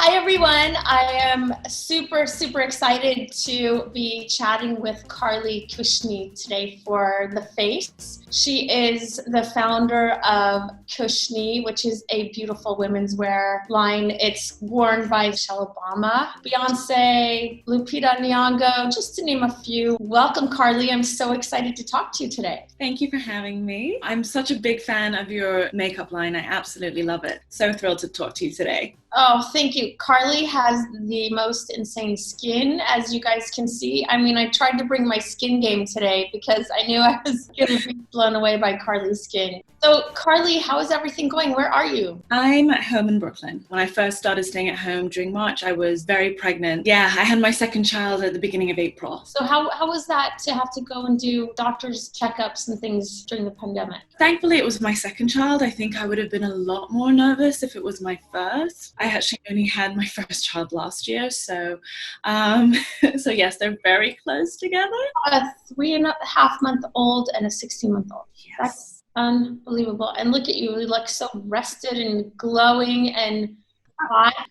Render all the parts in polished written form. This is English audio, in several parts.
Hi everyone, I am super excited to be chatting with Carly Cushnie today for The Face. She is the founder of Cushny, which is a beautiful women's wear line. It's worn by Michelle Obama, Beyoncé, Lupita Nyong'o, just to name a few. Welcome, Carly. I'm so excited to talk to you today. Thank you for having me. I'm such a big fan of your makeup line. I absolutely love it. So thrilled to talk to you today. Oh, thank you. Carly has the most insane skin, as you guys can see. I mean, I tried to bring my skin game today because I knew I was going to be blown away by Carly's skin. So, Carly, how is everything going? Where are you? I'm at home in Brooklyn. When I first started staying at home during March, I was very pregnant. Yeah, I had my second child at the beginning of April. So how was that to have to go and do doctor's checkups and things during the pandemic? Thankfully, it was my second child. I think I would have been a lot more nervous if it was my first. I actually only had my first child last year, so yes, they're very close together. A 3.5-month-old and a 16-month-old. Yes. That's unbelievable. And look at you, you look so rested and glowing and hot.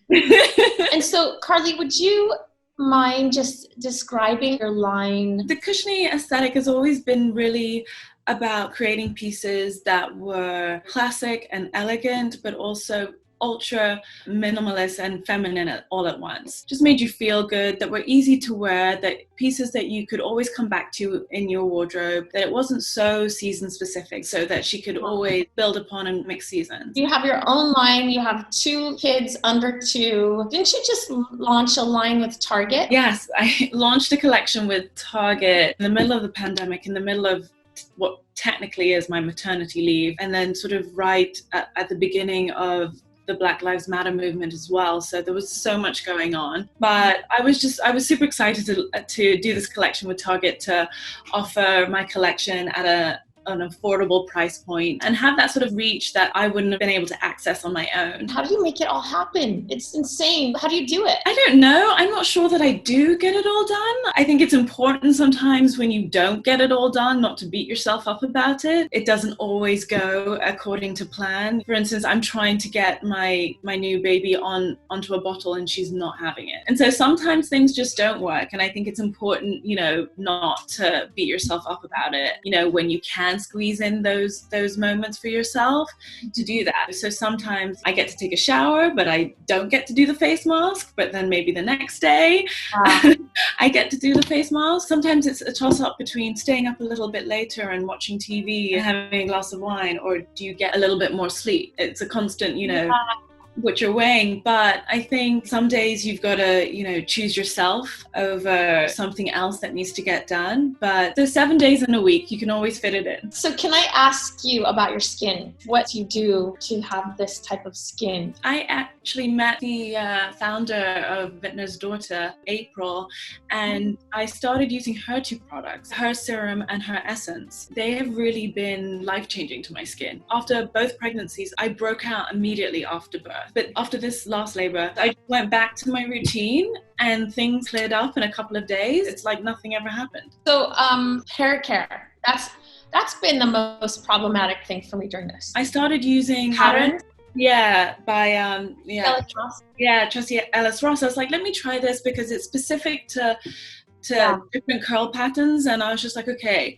And so, Carly, would you mind just describing your line? The Cushny aesthetic has always been really about creating pieces that were classic and elegant, but also ultra minimalist and feminine all at once. Just made you feel good, that were easy to wear, that pieces that you could always come back to in your wardrobe, that it wasn't so season specific, so that she could always build upon and mix seasons. You have your own line, you have 2 kids under 2. Didn't you just launch a line with Target? Yes, I launched a collection with Target in the middle of the pandemic, in the middle of what technically is my maternity leave, and then sort of right at the beginning of the Black Lives Matter movement as well. So there was so much going on. But I was super excited to do this collection with Target, to offer my collection at an affordable price point and have that sort of reach that I wouldn't have been able to access on my own. How do you make it all happen? It's insane. How do you do it? I don't know. I'm not sure that I do get it all done. I think it's important sometimes when you don't get it all done not to beat yourself up about it. It doesn't always go according to plan. For instance, I'm trying to get my new baby onto a bottle and she's not having it. And so sometimes things just don't work. And I think it's important, not to beat yourself up about it. When you can squeeze in those moments for yourself, to do that. So sometimes I get to take a shower, but I don't get to do the face mask, but then maybe the next day I get to do the face mask. Sometimes it's a toss-up between staying up a little bit later and watching TV and having a glass of wine, or do you get a little bit more sleep? It's a constant, what you're weighing. But I think some days you've got to, choose yourself over something else that needs to get done. But the 7 days in a week, you can always fit it in. So can I ask you about your skin? What do you do to have this type of skin? I actually met the founder of Vintner's daughter, April, and I started using her 2 products, her serum and her essence. They have really been life-changing to my skin. After both pregnancies, I broke out immediately after birth. But after this last labor, I went back to my routine and things cleared up in a couple of days. It's like nothing ever happened. So hair care, that's been the most problematic thing for me during this. I started using Pattern? Yeah, by Ellis Ross? Yeah, Trustee Ellis Ross. I was like, let me try this because it's specific to different curl patterns, and I was just like, okay,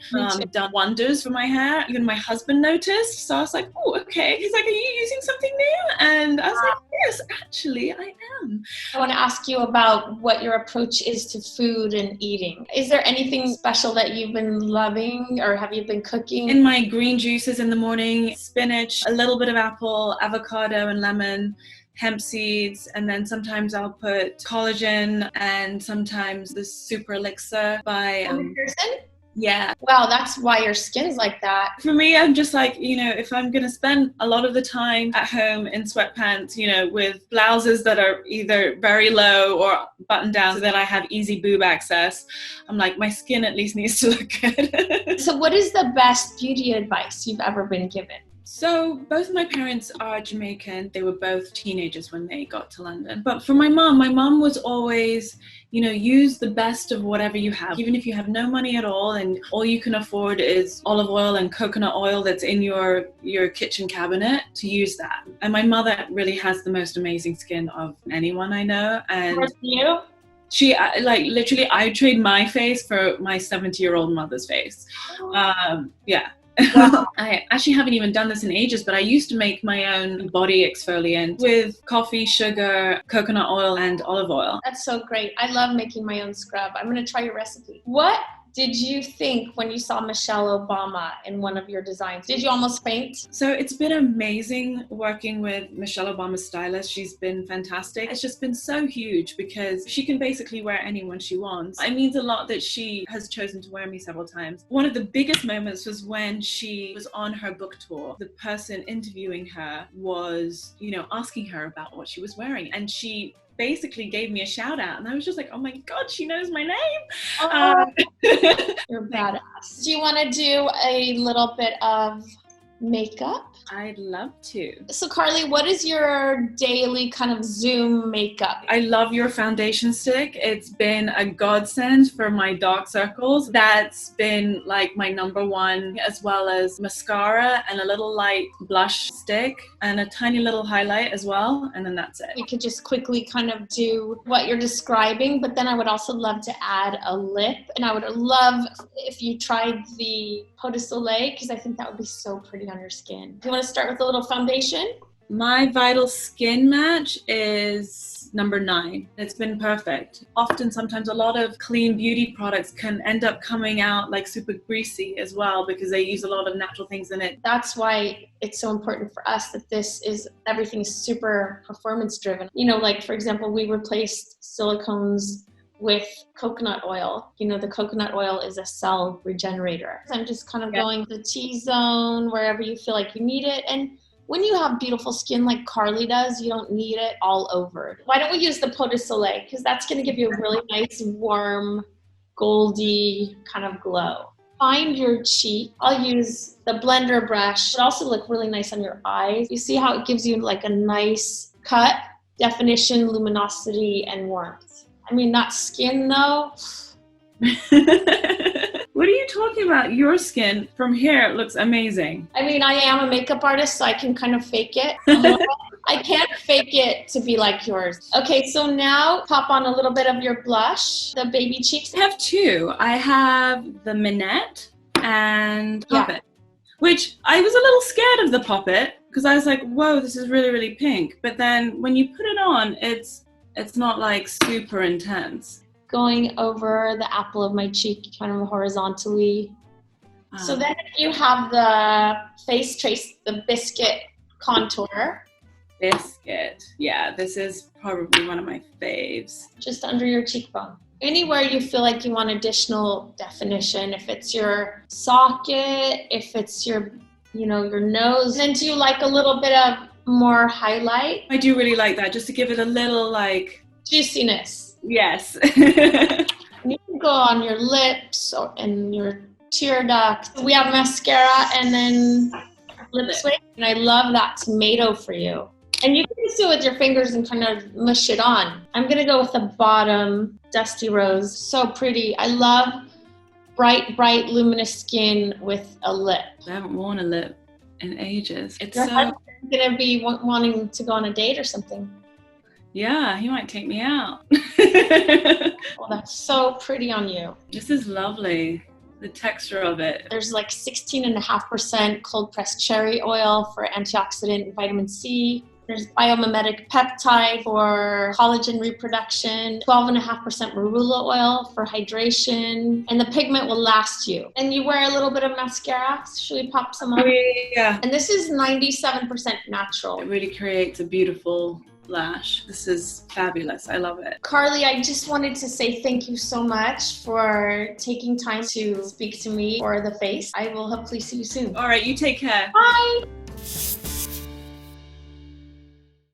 done wonders for my hair. Even my husband noticed, so I was like, oh, okay. He's like, are you using something new? And I was like, yes, actually, I am. I want to ask you about what your approach is to food and eating. Is there anything special that you've been loving, or have you been cooking? In my green juices in the morning, spinach, a little bit of apple, avocado and lemon, hemp seeds, and then sometimes I'll put collagen, and sometimes the super elixir by Pearson? Yeah. Wow, that's why your skin's like that. For me, I'm just like, if I'm going to spend a lot of the time at home in sweatpants, with blouses that are either very low or buttoned down so that I have easy boob access, I'm like, my skin at least needs to look good. So what is the best beauty advice you've ever been given? So both my parents are Jamaican. They were both teenagers when they got to London. But for my mom was always, use the best of whatever you have. Even if you have no money at all and all you can afford is olive oil and coconut oil that's in your kitchen cabinet, to use that. And my mother really has the most amazing skin of anyone I know. And For you? She, literally, I trade my face for my 70-year-old mother's face. Yeah. Wow. I actually haven't even done this in ages, but I used to make my own body exfoliant with coffee, sugar, coconut oil, and olive oil. That's so great. I love making my own scrub. I'm going to try your recipe. What did you think when you saw Michelle Obama in one of your designs? Did you almost faint? So it's been amazing working with Michelle Obama's stylist. She's been fantastic. It's just been so huge because she can basically wear anyone she wants. It means a lot that she has chosen to wear me several times. One of the biggest moments was when she was on her book tour. The person interviewing her was, asking her about what she was wearing, and she basically gave me a shout out, and I was just like, oh my God, she knows my name. You're badass. Do you want to do a little bit of makeup? I'd love to. So Carly, what is your daily kind of Zoom makeup? I love your foundation stick. It's been a godsend for my dark circles. That's been like my number one, as well as mascara and a little light blush stick and a tiny little highlight as well. And then that's it. We could just quickly kind of do what you're describing, but then I would also love to add a lip. And I would love if you tried the Pot de Soleil, because I think that would be so pretty on your skin. Do you want to start with a little foundation? My Vital Skin match is number 9. It's been perfect. Often, sometimes a lot of clean beauty products can end up coming out like super greasy as well because they use a lot of natural things in it. That's why it's so important for us that everything is super performance driven. Like for example, we replaced silicones with coconut oil. The coconut oil is a cell regenerator. I'm just kind of going the T-zone wherever you feel like you need it. And when you have beautiful skin like Carly does, you don't need it all over. Why don't we use the Pot de Soleil? Because that's going to give you a really nice, warm, goldy kind of glow. Find your cheek. I'll use the blender brush. It also look really nice on your eyes. You see how it gives you like a nice cut, definition, luminosity, and warmth. I mean, not skin though. What are you talking about? Your skin from here, it looks amazing. I mean, I am a makeup artist, so I can kind of fake it. I can't fake it to be like yours. Okay, so now pop on a little bit of your blush, the baby cheeks. I have 2. I have the Minette and Puppet, which I was a little scared of the Puppet because I was like, whoa, this is really, really pink. But then when you put it on, it's not like super intense. Going over the apple of my cheek, kind of horizontally. So then if you have the face trace, the biscuit contour. Biscuit. Yeah, this is probably one of my faves. Just under your cheekbone. Anywhere you feel like you want additional definition, if it's your socket, if it's your nose. And do you like a little bit of more highlight? I do really like that, just to give it a little like juiciness. Yes. You can go on your lips and your tear duct. We have mascara and then lipstick. And I love that tomato for you. And you can just do it with your fingers and kind of mush it on. I'm going to go with the bottom, Dusty Rose. So pretty. I love bright, luminous skin with a lip. I haven't worn a lip in ages. It's your husband's going to be wanting to go on a date or something. Yeah, he might take me out. Well, that's so pretty on you. This is lovely. The texture of it. There's like 16.5% cold pressed cherry oil for antioxidant and vitamin C. There's biomimetic peptide for collagen reproduction, 12.5% marula oil for hydration, and the pigment will last you. And you wear a little bit of mascara. Should we pop some on? Yeah. And this is 97% natural. It really creates a beautiful lash. This is fabulous. I love it. Carly, I just wanted to say thank you so much for taking time to speak to me for the face. I will hopefully see you soon. All right, you take care. Bye.